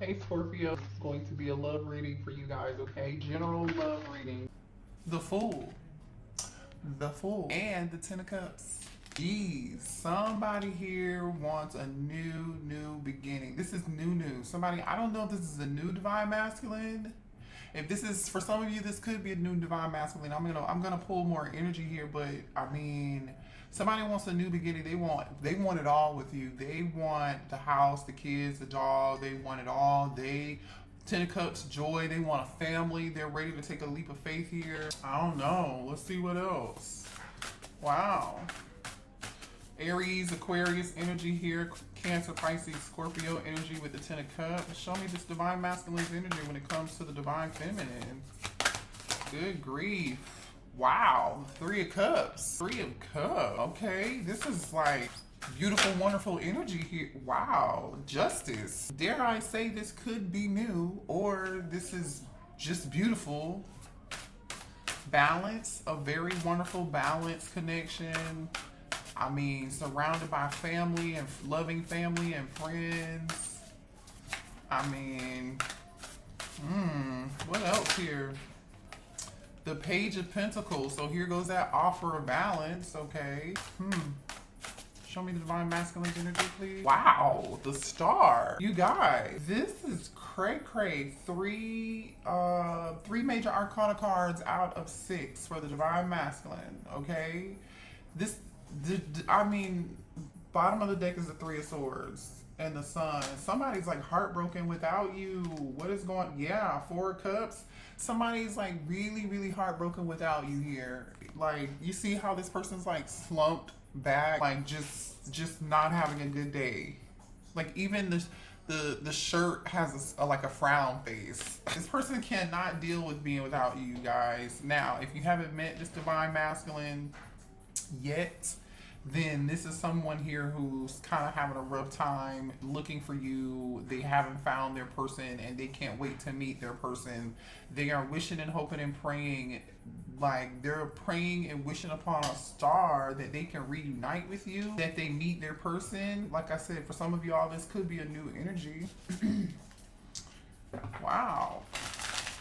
Hey Scorpio, it's going to be a love reading for you guys, okay? General love reading. The Fool. The Fool. And the Ten of Cups. Geez, somebody here wants a new beginning. This is new. Somebody, I don't know if this is a new divine masculine. If this is, for some of you, this could be a new divine masculine. I'm gonna pull more energy here, but I mean, somebody wants a new beginning. They want it all with you. They want the house, the kids, the dog. They want it all. Ten of Cups, joy. They want a family. They're ready to take a leap of faith here. I don't know. Let's see what else. Wow. Aries, Aquarius energy here. Cancer, Pisces, Scorpio energy with the Ten of Cups. Show me this divine masculine's energy when it comes to the divine feminine. Good grief. Wow. Three of Cups. Three of Cups. Okay. This is like beautiful, wonderful energy here. Wow. Justice. Dare I say this could be new, or this is just beautiful. Balance. A very wonderful balance connection. I mean, surrounded by family and loving family and friends. I mean, what else here? The Page of Pentacles. So here goes that offer of balance. Okay. Show me the divine masculine energy, please. Wow, the Star. You guys, this is cray. Three major arcana cards out of 6 for the divine masculine. Okay. I mean, bottom of the deck is the Three of Swords and the Sun. Somebody's like heartbroken without you. What is going? Yeah, Four of Cups. Somebody's like really heartbroken without you here. Like, you see how this person's like slumped back, like just not having a good day. Like, even the shirt has like a frown face. This person cannot deal with being without you guys. Now, if you haven't met this divine masculine yet, then this is someone here who's kind of having a rough time looking for you. They haven't found their person and they can't wait to meet their person. They are wishing and hoping and praying, like they're praying and wishing upon a star that they can reunite with you, that they meet their person. Like I said, for some of y'all, this could be a new energy. Wow.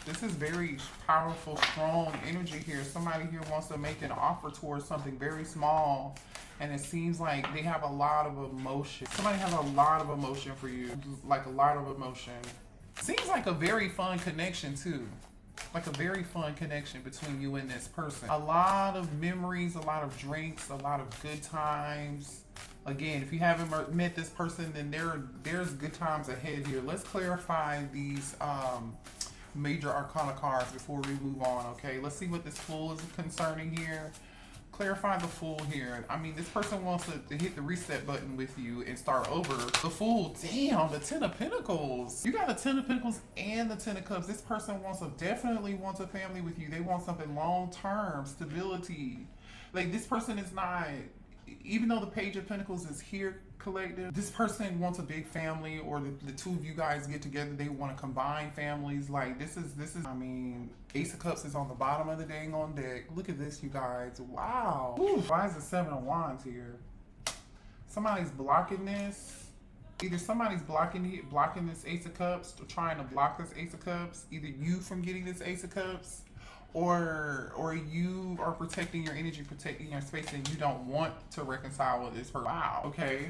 This is very powerful, strong energy here. Somebody here wants to make an offer towards something very small, and it seems like they have a lot of emotion. Somebody has a lot of emotion for you, like a lot of emotion. Seems like a very fun connection too. Like a very fun connection between you and this person. A lot of memories, a lot of drinks, a lot of good times. Again, if you haven't met this person, then there's good times ahead here. Let's clarify these major arcana cards before we move on. Okay, let's see what this Fool is concerning here. Clarify the Fool here. I mean, this person wants to hit the reset button with you and start over. The Fool, damn, the Ten of Pentacles. You got the Ten of Pentacles and the Ten of Cups. This person definitely wants a family with you. They want something long-term, stability. Like, this person is not, even though the Page of Pentacles is here collective, this person wants a big family, or the two of you guys get together, they want to combine families. Like, this is I mean, Ace of Cups is on the bottom of the dang on deck. Look at this, you guys. Wow. Ooh, why is the Seven of Wands here? Somebody's blocking this. Either somebody's blocking this Ace of Cups, or trying to block this Ace of Cups. Either you from getting this Ace of Cups, or you are protecting your energy, protecting your space, and you don't want to reconcile with this person. Wow. Okay.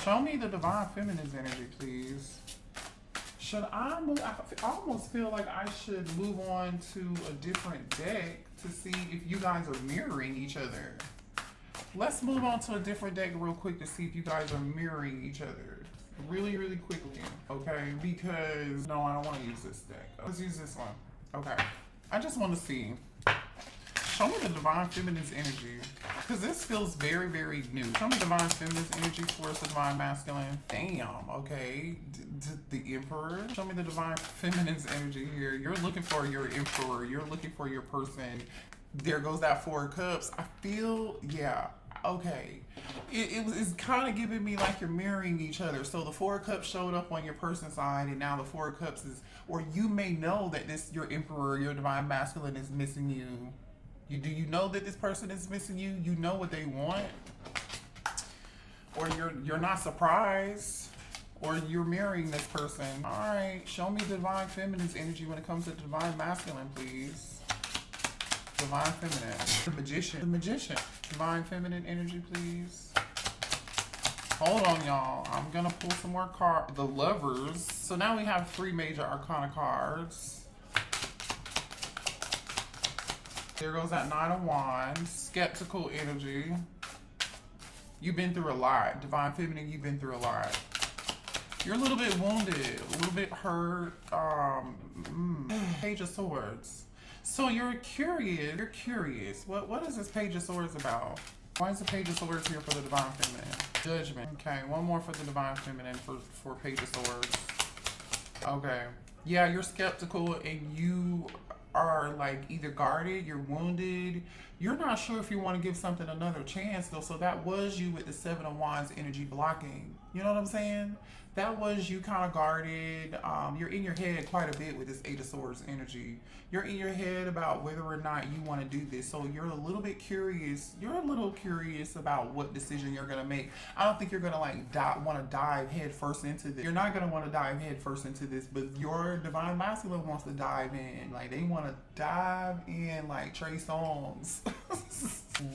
Show me the divine feminine's energy, please. Should I move? I almost feel like I should move on to a different deck to see if you guys are mirroring each other. Let's move on to a different deck real quick to see if you guys are mirroring each other. Really quickly. Okay? Because, no, I don't want to use this deck. Let's use this one. Okay, I just want to see. Show me the divine feminine's energy, because this feels very new. Show me divine feminine's energy towards the divine masculine. Damn. Okay, the Emperor. Show me the divine feminine's energy here. You're looking for your Emperor. You're looking for your person. There goes that Four of Cups. I feel, yeah. Okay, it's kind of giving me like you're mirroring each other. So the Four of Cups showed up on your person's side, and now the Four of Cups is, or you may know that your Emperor, your divine masculine is missing you. Do you know that this person is missing you? You know what they want, or you're not surprised, or you're marrying this person. All right, show me the divine feminine's energy when it comes to the divine masculine, please. Divine feminine. The magician. The magician. Divine feminine energy, please. Hold on, y'all. I'm gonna pull some more cards. The lovers. So now we have 3 major arcana cards. There goes that 9 of Wands. Skeptical energy. You've been through a lot. Divine feminine, you've been through a lot. You're a little bit wounded, a little bit hurt. Page of Swords. So you're curious. You're curious. What is this Page of Swords about? Why is the Page of Swords here for the divine feminine? Judgment. Okay, one more for the divine feminine for Page of Swords. Okay. Yeah, you're skeptical and you are like either guarded, you're wounded. You're not sure if you want to give something another chance though. So that was you with the 7 of Wands energy blocking. You know what I'm saying? That was you kind of guarded. You're in your head quite a bit with this 8 of Swords energy. You're in your head about whether or not you want to do this. So you're a little bit curious. You're a little curious about what decision you're going to make. I don't think you're going to like want to dive head first into this. You're not going to want to dive head first into this, but your divine masculine wants to dive in. Like they want to dive in like Trey Songz.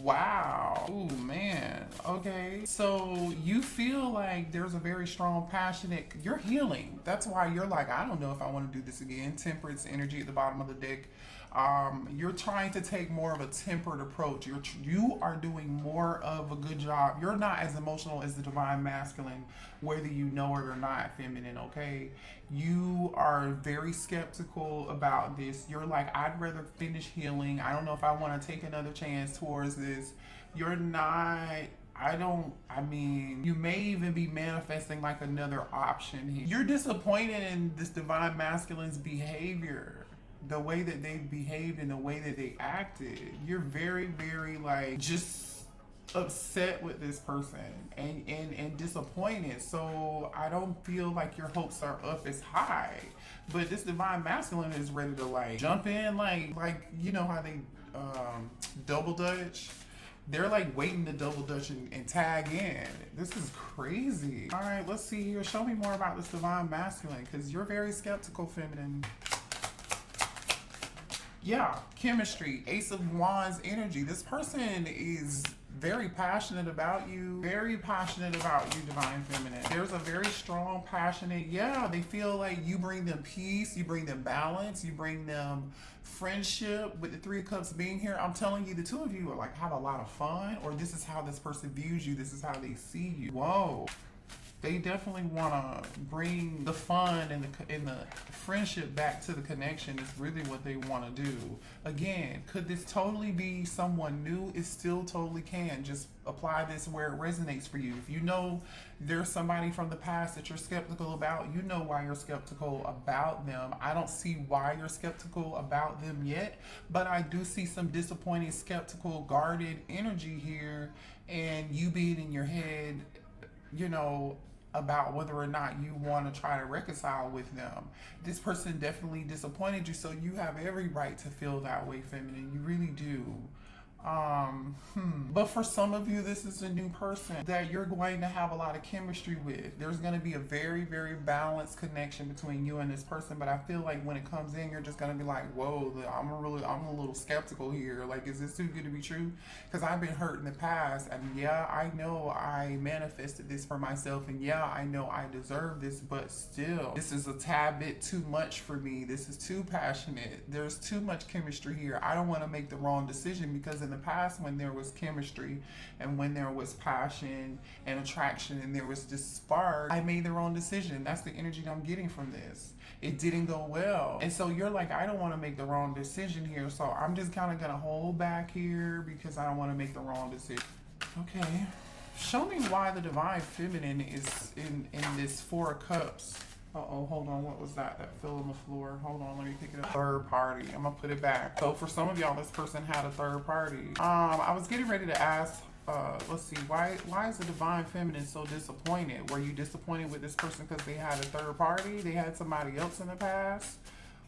Wow. Ooh, man. Okay. So you feel like there's a very strong, passionate, you're healing. That's why you're like, I don't know if I want to do this again. Temperance energy at the bottom of the deck. You're trying to take more of a tempered approach. You are doing more of a good job. You're not as emotional as the divine masculine, whether you know it or not, feminine, okay? You are very skeptical about this. You're like, I'd rather finish healing. I don't know if I want to take another chance towards this. You're not, I mean, you may even be manifesting like another option here. You're disappointed in this divine masculine's behavior, the way that they behaved and the way that they acted. You're very, very like just upset with this person and disappointed. So I don't feel like your hopes are up as high, but this divine masculine is ready to like jump in, like you know how they double dutch. They're like waiting to double dutch and tag in. This is crazy. All right, let's see here. Show me more about this divine masculine, because you're very skeptical, feminine. Yeah, chemistry, Ace of Wands energy. This person is very passionate about you, very passionate about you, divine feminine. There's a very strong, passionate, yeah, they feel like you bring them peace, you bring them balance, you bring them friendship. With the 3 of Cups being here, I'm telling you, the 2 of you are like have a lot of fun, or this is how this person views you, this is how they see you. Whoa. They definitely want to bring the fun and the friendship back to the connection. Is really what they want to do. Again, could this totally be someone new? It still totally can. Just apply this where it resonates for you. If you know there's somebody from the past that you're skeptical about, you know why you're skeptical about them. I don't see why you're skeptical about them yet, but I do see some disappointed, skeptical, guarded energy here, and you being in your head, you know, about whether or not you want to try to reconcile with them. This person definitely disappointed you, so you have every right to feel that way, feminine. You really do. But for some of you, this is a new person that you're going to have a lot of chemistry with. There's going to be a very, very balanced connection between you and this person, but I feel like when it comes in, you're just going to be like, whoa, I'm a little skeptical here. Like, is this too good to be true? Because I've been hurt in the past, and yeah, I know I manifested this for myself, and yeah, I know I deserve this, but still, this is a tad bit too much for me. This is too passionate. There's too much chemistry here. I don't want to make the wrong decision, because in the past, when there was chemistry and when there was passion and attraction and there was this spark, I made the wrong decision. That's the energy that I'm getting from this. It didn't go well. And so you're like, I don't want to make the wrong decision here, so I'm just kind of going to hold back here because I don't want to make the wrong decision. Okay. Show me why the divine feminine is in this 4 of Cups. Uh-oh, hold on, what was that fell on the floor? Hold on, let me pick it up. Third party, I'm gonna put it back. So for some of y'all, this person had a third party. I was getting ready to ask, let's see, why is the divine feminine so disappointed? Were you disappointed with this person because they had a third party? They had somebody else in the past?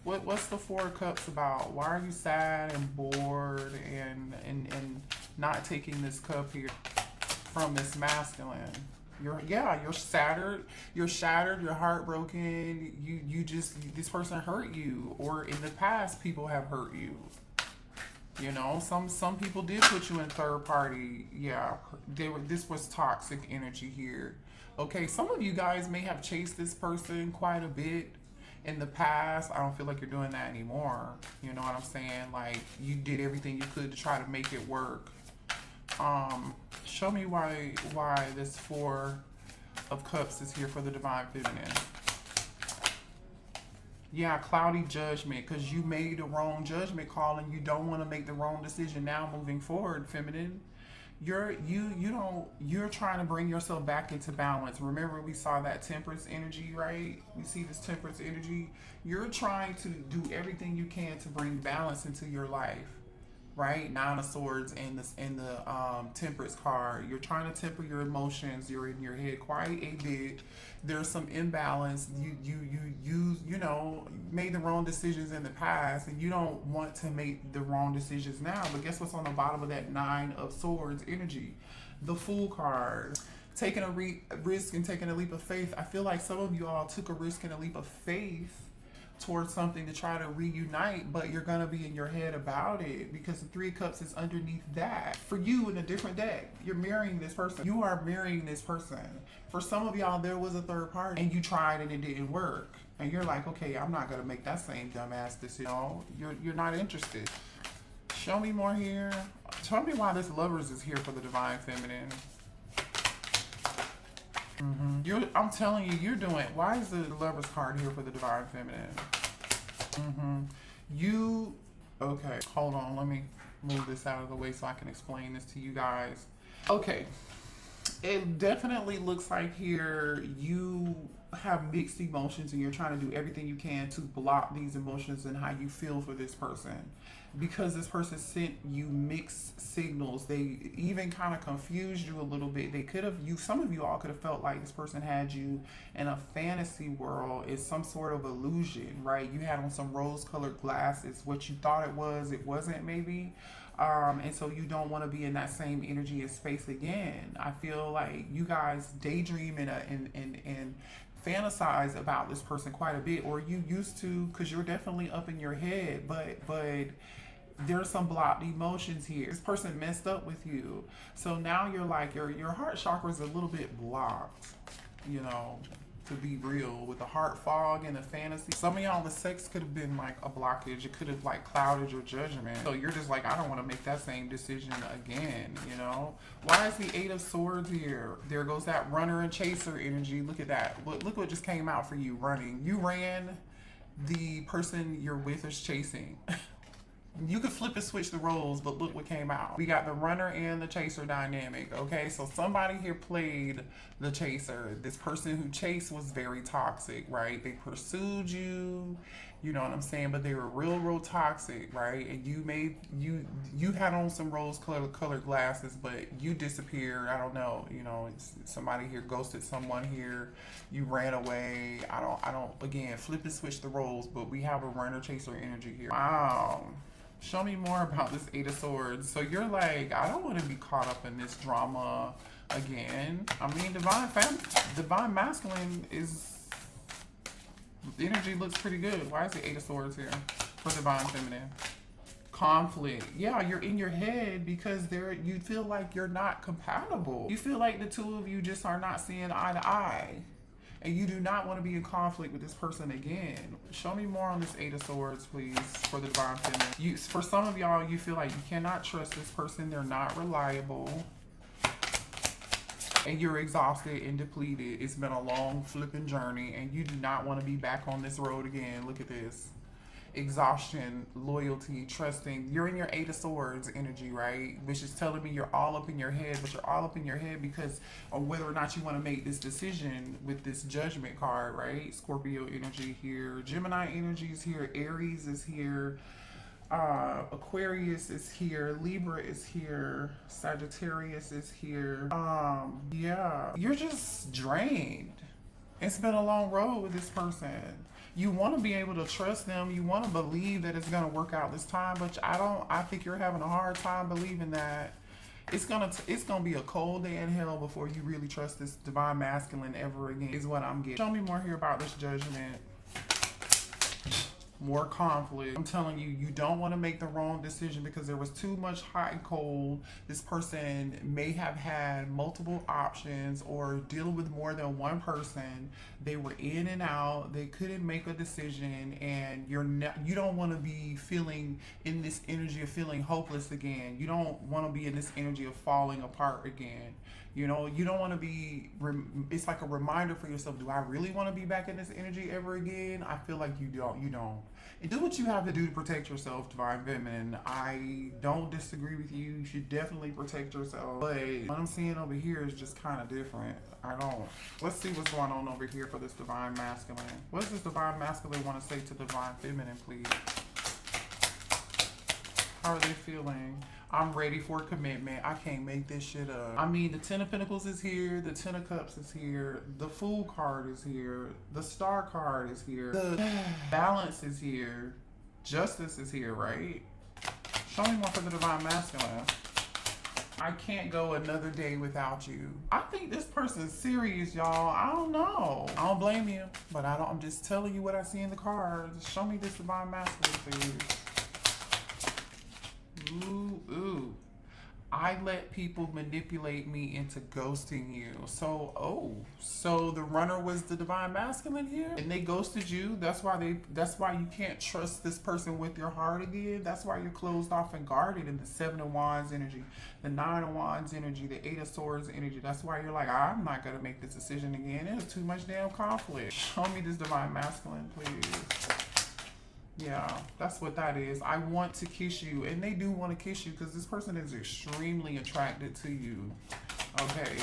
What's the 4 of Cups about? Why are you sad and bored and not taking this cup here from this masculine? You're shattered. You're shattered. You're heartbroken. You just, this person hurt you, or in the past people have hurt you. You know, some people did put you in third party. Yeah, this was toxic energy here. Okay, some of you guys may have chased this person quite a bit in the past. I don't feel like you're doing that anymore. You know what I'm saying? Like, you did everything you could to try to make it work. Show me why this Four of Cups is here for the Divine Feminine. Yeah, cloudy judgment, because you made the wrong judgment call and you don't want to make the wrong decision now moving forward, feminine. You're trying to bring yourself back into balance. Remember, we saw that Temperance energy, right? You see this Temperance energy. You're trying to do everything you can to bring balance into your life, right? Nine of Swords and the Temperance card. You're trying to temper your emotions. You're in your head quite a bit. There's some imbalance. You know, made the wrong decisions in the past, and you don't want to make the wrong decisions now. But guess what's on the bottom of that Nine of Swords energy? The Fool card. Taking a risk and taking a leap of faith. I feel like some of you all took a risk and a leap of faith towards something to try to reunite, but you're gonna be in your head about it because the Three of Cups is underneath that. For you, in a different deck, you're marrying this person. You are marrying this person. For some of y'all, there was a third party and you tried and it didn't work. And you're like, okay, I'm not gonna make that same dumbass decision. No, you're not interested. Show me more here. Tell me why this Lovers is here for the Divine Feminine. I'm telling you, you're doing. Why is the Lovers card here for the Divine Feminine? Okay, hold on. Let me move this out of the way so I can explain this to you guys. Okay, it definitely looks like here you have mixed emotions and you're trying to do everything you can to block these emotions and how you feel for this person, because this person sent you mixed signals. They even kind of confused you a little bit. They could have, some of you all could have felt like this person had you in a fantasy world. It's some sort of illusion, right? You had on some rose-colored glasses. What you thought it wasn't maybe. And so you don't want to be in that same energy and space again. I feel like you guys daydream and fantasize about this person quite a bit, or you used to, because you're definitely up in your head, but there's some blocked emotions here. This person messed up with you, so now you're like, your heart chakra is a little bit blocked, you know, to be real, with the heart fog and the fantasy. Some of y'all, the sex could have been like a blockage. It could have like clouded your judgment. So you're just like, I don't want to make that same decision again, you know? Why is the Eight of Swords here? There goes that runner and chaser energy. Look at that. Look what just came out for you, running. You ran, the person you're with is chasing. You could flip and switch the roles, but look what came out. We got the runner and the chaser dynamic, okay? So somebody here played the chaser. This person who chased was very toxic, right? They pursued you, you know what I'm saying? But they were real toxic, right? And you had on some rose-colored glasses, but you disappeared. I don't know, you know, somebody here ghosted someone here. You ran away. I don't, again, flip and switch the roles, but we have a runner-chaser energy here. Wow. Show me more about this Eight of Swords. So you're like, I don't want to be caught up in this drama again. I mean, divine masculine is, the energy looks pretty good. Why is the Eight of Swords here for divine feminine? Conflict. Yeah, you're in your head because you feel like you're not compatible. You feel like the two of you just are not seeing eye to eye. And you do not want to be in conflict with this person again. Show me more on this Eight of Swords, please, for the divine feminine. For some of y'all, you feel like you cannot trust this person. They're not reliable. And you're exhausted and depleted. It's been a long flipping journey, and you do not want to be back on this road again. Look at this. Exhaustion, loyalty, trusting. You're in your Eight of Swords energy, right? Which is telling me you're all up in your head, but you're all up in your head because of whether or not you want to make this decision with this Judgment card, right? Scorpio energy here, Gemini energy is here, Aries is here, Aquarius is here, Libra is here, Sagittarius is here. Yeah, you're just drained. It's been a long road with this person. You want to be able to trust them. You want to believe that it's going to work out this time, but I think you're having a hard time believing that. It's gonna be a cold day in hell before you really trust this divine masculine ever again, is what I'm getting. Show me more here about this judgment. More conflict. I'm telling you, you don't want to make the wrong decision because there was too much hot and cold. This person may have had multiple options or dealing with more than one person. They were in and out. They couldn't make a decision, and you don't want to be feeling in this energy of feeling hopeless again. You don't want to be in this energy of falling apart again. You know, you don't want to be, it's like a reminder for yourself, do I really want to be back in this energy ever again? I feel like you don't. And do what you have to do to protect yourself, Divine Feminine. I don't disagree with you. You should definitely protect yourself. But what I'm seeing over here is just kind of different. I don't. Let's see what's going on over here for this Divine Masculine. What does this Divine Masculine want to say to Divine Feminine, please? How are they feeling? I'm ready for commitment. I can't make this shit up. I mean, the Ten of Pentacles is here. The Ten of Cups is here. The Fool card is here. The Star card is here. The Balance is here. Justice is here, right? Show me more for the Divine Masculine. I can't go another day without you. I think this person's serious, y'all. I don't know. I don't blame you, but I'm just telling you what I see in the cards. Show me this Divine Masculine, please. Ooh. I let people manipulate me into ghosting you. So the runner was the Divine Masculine here, and they ghosted you. That's why you can't trust this person with your heart again. That's why you're closed off and guarded in the Seven of Wands energy, the Nine of Wands energy, the Eight of Swords energy. That's why you're like, I'm not gonna make this decision again. There's too much damn conflict. Show me this Divine Masculine, please. Yeah, that's what that is. I want to kiss you, and they do want to kiss you because this person is extremely attracted to you. Okay,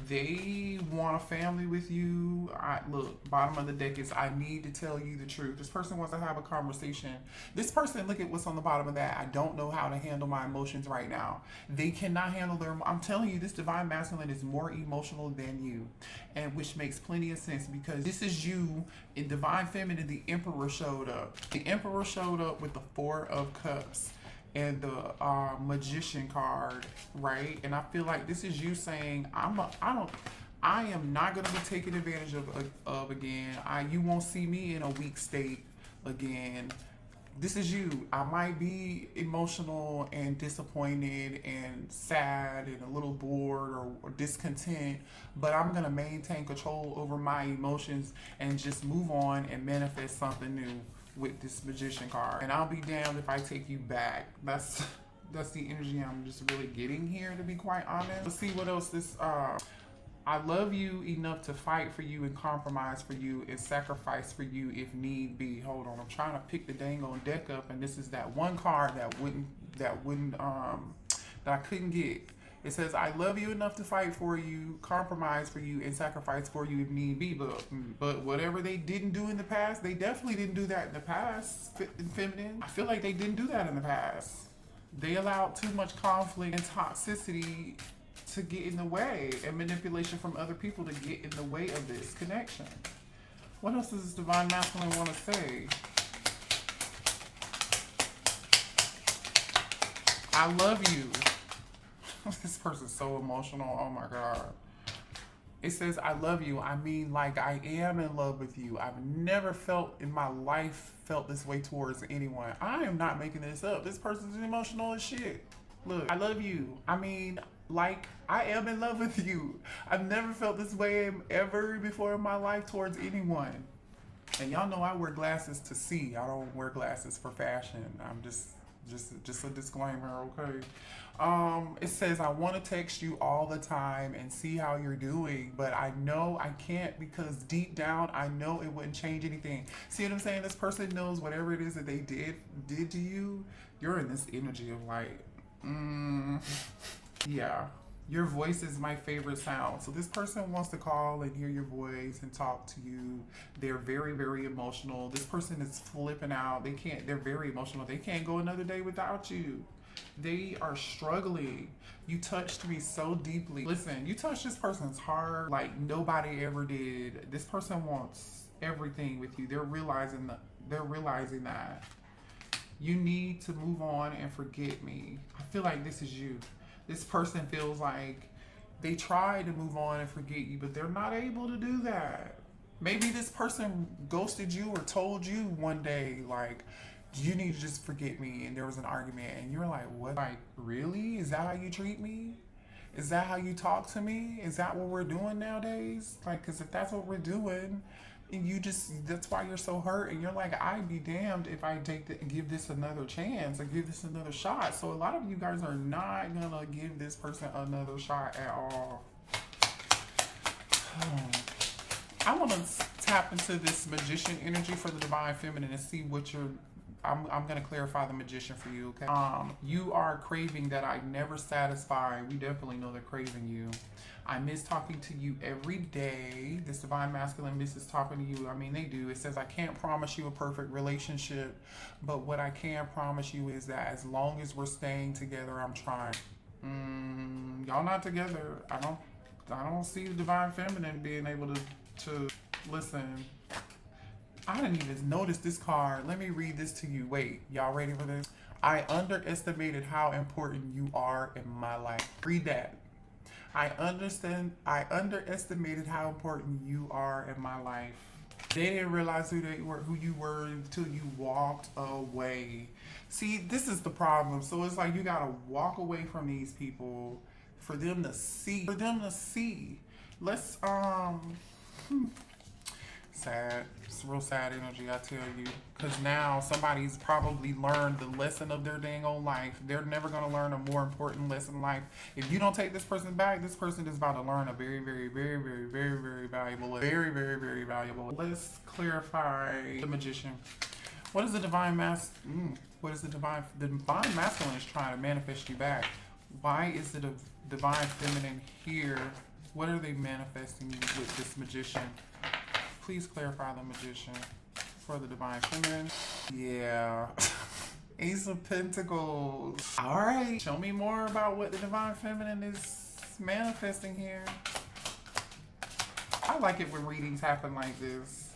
they want a family with you. Look, bottom of the deck is I need to tell you the truth. This person wants to have a conversation. This person, look at what's on the bottom of that. I don't know how to handle my emotions right now. They cannot handle I'm telling you, this Divine Masculine is more emotional than you, and which makes plenty of sense because this is you. In Divine Feminine, the Emperor showed up. The Emperor showed up with the Four of Cups and the Magician card, right? And I feel like this is you saying, I am not going to be taken advantage of again. You won't see me in a weak state again. This is you. I might be emotional and disappointed and sad and a little bored or discontent, but I'm going to maintain control over my emotions and just move on and manifest something new with this Magician card. And I'll be damned if I take you back. That's the energy I'm just really getting here, to be quite honest. Let's see what else this I love you enough to fight for you and compromise for you and sacrifice for you if need be. Hold on, I'm trying to pick the dang on deck up, and this is that one card that I couldn't get. It says, I love you enough to fight for you, compromise for you, and sacrifice for you if need be. But whatever they didn't do in the past, they definitely didn't do that in the past, Feminine. I feel like they didn't do that in the past. They allowed too much conflict and toxicity to get in the way, and manipulation from other people to get in the way of this connection. What else does this Divine Masculine want to say? I love you. This person's so emotional. Oh my God. It says, I love you. I mean, like, I am in love with you. I've never felt in my life this way towards anyone. I am not making this up. This person's emotional as shit. Look, I love you. I mean, like, I am in love with you. I've never felt this way ever before in my life towards anyone. And y'all know I wear glasses to see. I don't wear glasses for fashion. I'm just a disclaimer, okay? It says, I want to text you all the time and see how you're doing, but I know I can't because deep down, I know it wouldn't change anything. See what I'm saying? This person knows whatever it is that they did to you, you're in this energy of like, yeah, your voice is my favorite sound. So this person wants to call and hear your voice and talk to you. They're very, very emotional. This person is flipping out. They're very emotional. They can't go another day without you. They are struggling. You touched me so deeply. Listen, you touched this person's heart like nobody ever did. This person wants everything with you. They're realizing that. You need to move on and forget me. I feel like this is you. This person feels like they tried to move on and forget you, but they're not able to do that. Maybe this person ghosted you or told you one day, like, you need to just forget me, and there was an argument, and you're like, what? Like, really? Is that how you treat me? Is that how you talk to me? Is that what we're doing nowadays? Like, because if that's what we're doing, and you just, that's why you're so hurt, and you're like, I'd be damned if I give this another chance or give this another shot. So a lot of you guys are not gonna give this person another shot at all. I want to tap into this magician energy for the divine feminine and see what you're. I'm going to clarify the magician for you, okay? You are craving that I never satisfy. We definitely know they're craving you. I miss talking to you every day. This divine masculine misses talking to you. I mean, they do. It says, I can't promise you a perfect relationship, but what I can promise you is that as long as we're staying together, I'm trying. Y'all not together. I don't see the divine feminine being able to listen. I didn't even notice this card. Let me read this to you. Wait, y'all ready for this? I underestimated how important you are in my life. Read that. I underestimated how important you are in my life. They didn't realize who you were until you walked away. See, this is the problem. So it's like you gotta walk away from these people for them to see. Let's sad. It's real sad energy, I tell you. Because now somebody's probably learned the lesson of their dang old life. They're never going to learn a more important lesson in life. If you don't take this person back, this person is about to learn a very, very, very, very, very, very valuable lesson. Very, very, very valuable. Let's clarify the magician. What is the divine What is the divine masculine is trying to manifest you back? Why is the divine feminine here? What are they manifesting with this magician? Please clarify the magician for the divine feminine. Yeah. Ace of Pentacles. All right. Show me more about what the divine feminine is manifesting here. I like it when readings happen like this.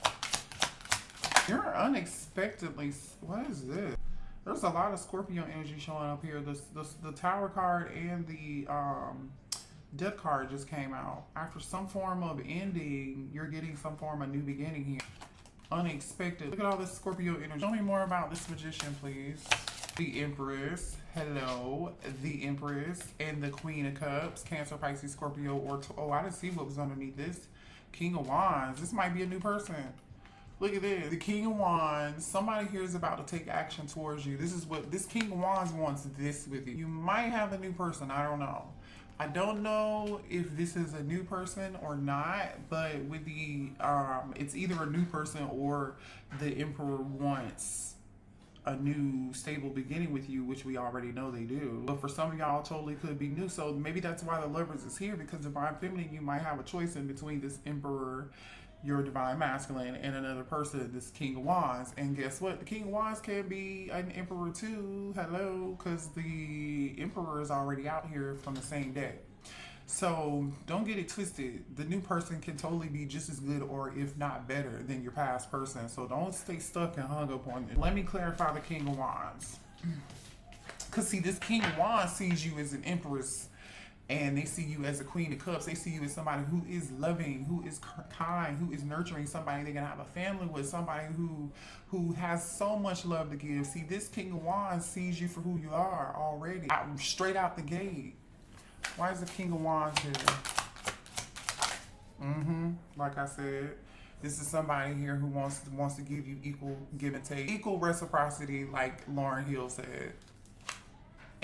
You're unexpectedly... What is this? There's a lot of Scorpio energy showing up here. The Tower card and the... Death card just came out. After some form of ending, you're getting some form of new beginning here. Unexpected. Look at all this Scorpio energy. Show me more about this magician, please. The Empress. Hello. The Empress and the Queen of Cups. Cancer, Pisces, Scorpio, or... Oh, I didn't see what was underneath this. King of Wands. This might be a new person. Look at this. The King of Wands. Somebody here is about to take action towards you. This is what... This King of Wands wants this with you. You might have a new person. I don't know. I don't know if this is a new person or not, but with the, it's either a new person or the Emperor wants a new stable beginning with you, which we already know they do. But for some of y'all, totally could be new. So maybe that's why the Lovers is here, because divine feminine, you might have a choice in between this Emperor, your divine masculine, and another person, this King of Wands. And guess what? The King of Wands can be an Emperor too. Hello, because the Emperor is already out here from the same deck. So don't get it twisted. The new person can totally be just as good or if not better than your past person. So don't stay stuck and hung up on it. Let me clarify the King of Wands. Because see, this King of Wands sees you as an Empress. And they see you as a Queen of Cups. They see you as somebody who is loving, who is kind, who is nurturing, somebody they're going to have a family with, somebody who has so much love to give. See, this King of Wands sees you for who you are already, straight out the gate. Why is the King of Wands here? Like I said, this is somebody here who wants to give you equal give and take, equal reciprocity, like Lauryn Hill said.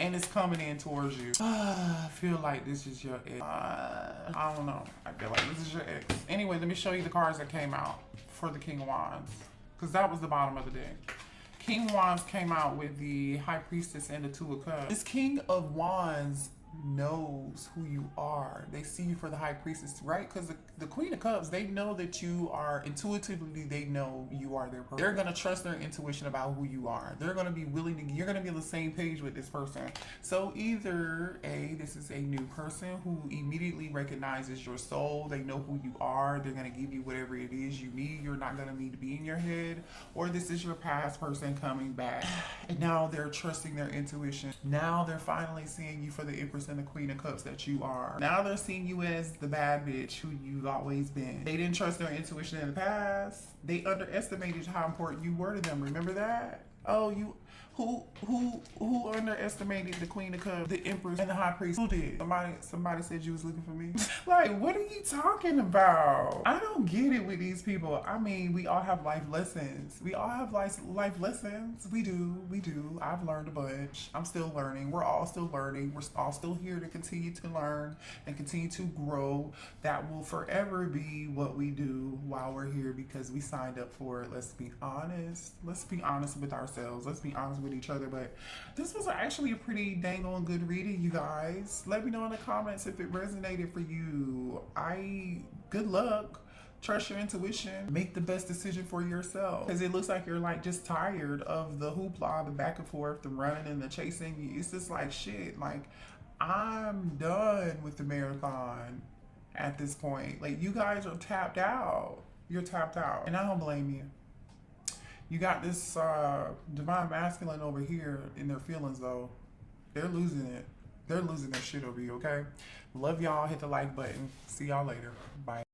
And it's coming in towards you. I feel like this is your ex. I don't know. I feel like this is your ex. Anyway, let me show you the cards that came out for the King of Wands. Because that was the bottom of the deck. King of Wands came out with the High Priestess and the Two of Cups. This King of Wands knows who you are. They see you for the High Priestess, right? Because the Queen of Cups, they know that you are, intuitively, they know you are their person. They're going to trust their intuition about who you are. They're going to be willing to, you're going to be on the same page with this person. So either A, this is a new person who immediately recognizes your soul. They know who you are. They're going to give you whatever it is you need. You're not going to need to be in your head. Or this is your past person coming back. And now they're trusting their intuition. Now they're finally seeing you for the Empress Empress and the Queen of Cups that you are. Now they're seeing you as the bad bitch who you've always been. They didn't trust their intuition in the past. They underestimated how important you were to them. Remember that? Oh, you who underestimated the Queen of Cups, the Empress, and the High Priest? Who did? Somebody said you was looking for me. Like, what are you talking about? I don't get it with these people. I mean, we all have life lessons. We all have life lessons. We do. I've learned a bunch. I'm still learning. We're all still learning. We're all still here to continue to learn and continue to grow. That will forever be what we do while we're here because we signed up for it. Let's be honest. Let's be honest with ourselves. Let's be honest with each other. But this was actually a pretty dang on good reading, you guys. Let me know in the comments if it resonated for you. Good luck. Trust your intuition. Make the best decision for yourself. Because it looks like you're like just tired of the hoopla, the back and forth, the running and the chasing. It's just like shit. Like, I'm done with the marathon at this point. Like, you guys are tapped out. You're tapped out. And I don't blame you. You got this divine masculine over here in their feelings, though. They're losing it. They're losing their shit over you, okay? Love y'all. Hit the like button. See y'all later. Bye.